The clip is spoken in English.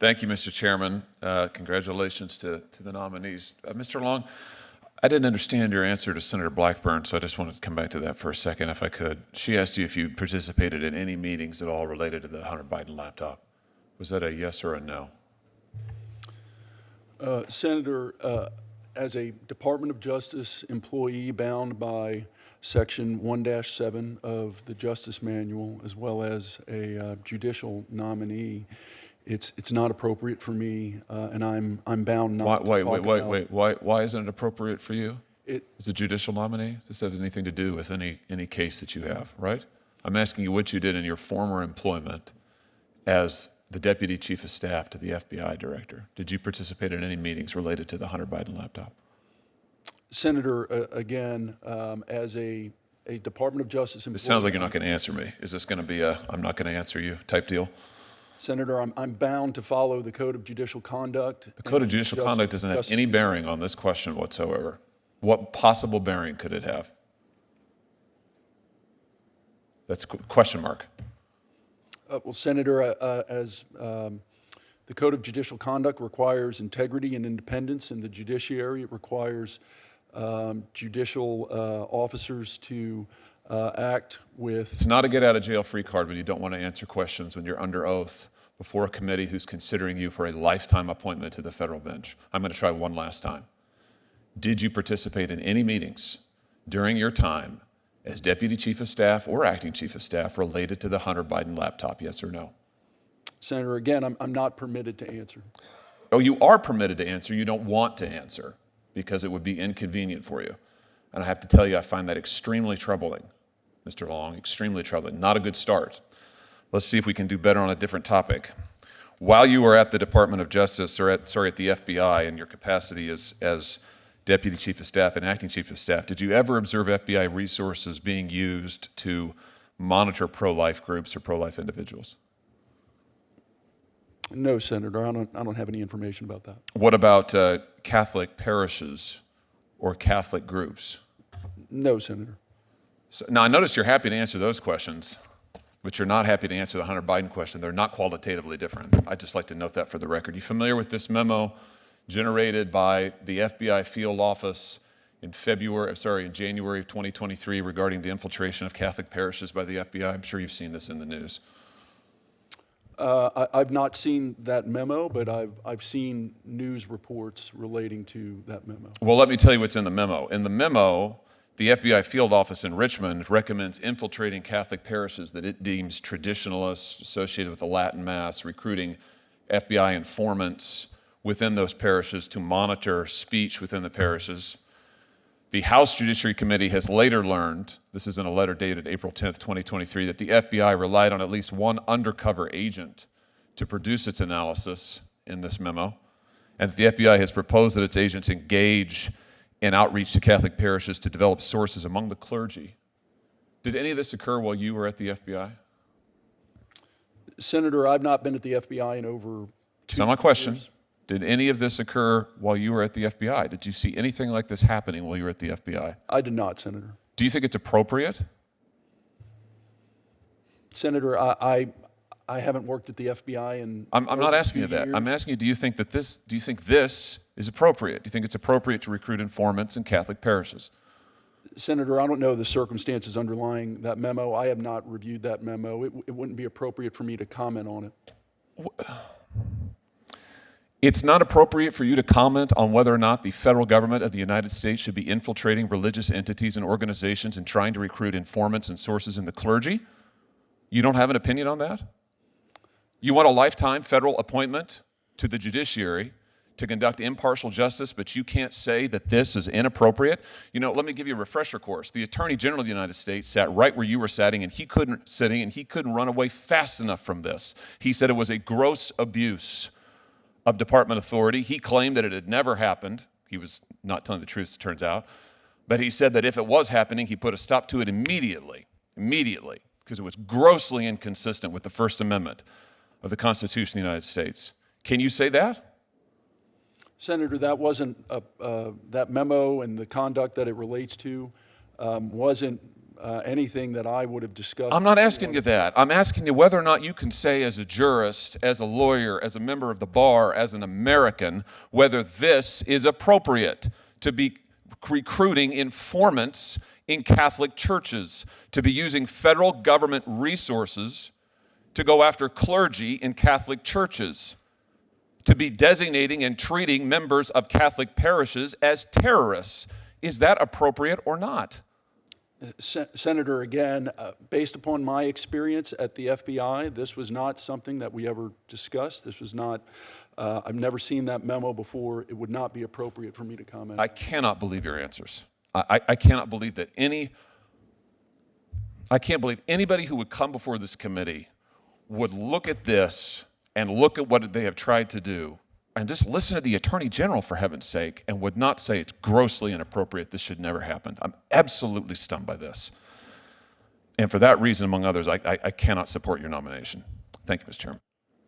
Thank you, Mr. Chairman. Congratulations to the nominees. Mr. Long, I didn't understand your answer to Senator Blackburn, so I just wanted to come back to that for a second, if I could. She asked you if you participated in any meetings at all related to the Hunter Biden laptop. Was that a yes or a no? Senator, as a Department of Justice employee bound by Section 1-7 of the Justice Manual, as well as a judicial nominee, it's not appropriate for me, and I'm bound not to talk about. Why isn't it appropriate for you? As a judicial nominee? This has anything to do with any case that you have, right? I'm asking you what you did in your former employment as the Deputy Chief of Staff to the FBI Director. Did you participate in any meetings related to the Hunter Biden laptop? Senator, again, as a Department of Justice employee. It sounds like you're not going to answer me. Is this going to be a I'm not going to answer you type deal? Senator, I'm bound to follow the Code of Judicial Conduct. The Code of Judicial Conduct doesn't have any bearing on this question whatsoever. What possible bearing could it have? That's a question mark. Well, Senator, as the Code of Judicial Conduct requires integrity and independence in the judiciary, it requires judicial officers to act with... It's not a get-out-of-jail-free card when you don't want to answer questions when you're under oath before a committee who's considering you for a lifetime appointment to the federal bench. I'm going to try one last time. Did you participate in any meetings during your time as Deputy Chief of Staff or Acting Chief of Staff related to the Hunter Biden laptop, yes or no? Senator, again, I'm not permitted to answer. Oh, you are permitted to answer. You don't want to answer because it would be inconvenient for you. And I have to tell you, I find that extremely troubling, Mr. Long, extremely troubling. Not a good start. Let's see if we can do better on a different topic. While you were at the Department of Justice, or at the FBI in your capacity as Deputy Chief of Staff and Acting Chief of Staff, did you ever observe FBI resources being used to monitor pro-life groups or pro-life individuals? No, Senator, I don't have any information about that. What about Catholic parishes or Catholic groups? No, Senator. So, now, I notice you're happy to answer those questions, but you're not happy to answer the Hunter Biden question. They're not qualitatively different. I'd just like to note that for the record. You familiar with this memo generated by the FBI field office in January of 2023 regarding the infiltration of Catholic parishes by the FBI? I'm sure you've seen this in the news. I've not seen that memo, but I've seen news reports relating to that memo. Well, let me tell you what's in the memo. In the memo, the FBI field office in Richmond recommends infiltrating Catholic parishes that it deems traditionalists associated with the Latin Mass, recruiting FBI informants within those parishes to monitor speech within the parishes. The House Judiciary Committee has later learned, this is in a letter dated April 10th, 2023, that the FBI relied on at least one undercover agent to produce its analysis in this memo, and that the FBI has proposed that its agents engage in outreach to Catholic parishes to develop sources among the clergy. Did any of this occur while you were at the FBI? Senator, I've not been at the FBI in over 2 That's not my question. years. Did any of this occur while you were at the FBI? Did you see anything like this happening while you were at the FBI? I did not, Senator. Do you think it's appropriate? Senator, I haven't worked at the FBI in I'm not asking you that. years. I'm asking you, do you think this is appropriate? Do you think it's appropriate to recruit informants in Catholic parishes? Senator, I don't know the circumstances underlying that memo. I have not reviewed that memo. It wouldn't be appropriate for me to comment on it. It's not appropriate for you to comment on whether or not the federal government of the United States should be infiltrating religious entities and organizations and trying to recruit informants and sources in the clergy? You don't have an opinion on that? You want a lifetime federal appointment to the judiciary to conduct impartial justice, but you can't say that this is inappropriate? You know, let me give you a refresher course. The Attorney General of the United States sat right where you were sitting, and he couldn't run away fast enough from this. He said it was a gross abuse of department authority. He claimed that it had never happened. He was not telling the truth, it turns out. But he said that if it was happening, he put a stop to it immediately, because it was grossly inconsistent with the First Amendment of the Constitution of the United States. Can you say that? Senator, that wasn't that memo and the conduct that it relates to wasn't anything that I would have discussed. I'm not asking you that. I'm asking you whether or not you can say as a jurist, as a lawyer, as a member of the bar, as an American, whether this is appropriate to be recruiting informants in Catholic churches, to be using federal government resources to go after clergy in Catholic churches, to be designating and treating members of Catholic parishes as terrorists. Is that appropriate or not? Senator, again, based upon my experience at the FBI, this was not something that we ever discussed. This was not, I've never seen that memo before. It would not be appropriate for me to comment. I cannot believe your answers. I cannot believe that I can't believe anybody who would come before this committee would look at this and look at what they have tried to do and just listen to the Attorney General, for heaven's sake, and would not say it's grossly inappropriate, this should never happen. I'm absolutely stunned by this. And for that reason, among others, I cannot support your nomination. Thank you, Mr. Chairman.